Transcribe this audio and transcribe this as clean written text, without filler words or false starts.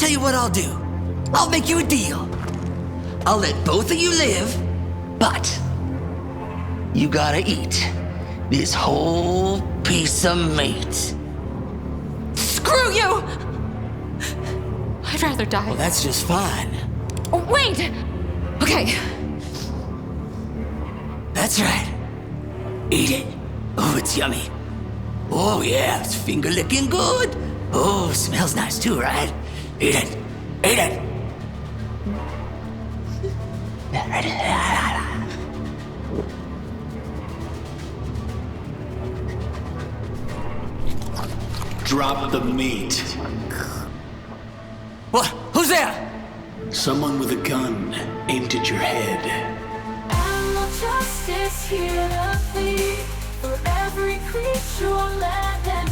tell you what I'll do. I'll make you a deal. I'll let both of you live, but you gotta eat this whole piece of meat. Screw you! I'd rather die. Well, that's just fine. Oh, wait! Okay. That's right. Eat it. Oh, it's yummy. Oh, yeah, it's finger-licking good. Oh, smells nice too, right? Eat it. Eat it. Drop the meat. What? Who's there? Someone with a gun aimed at your head. Animal justice here to plead for every creature on land and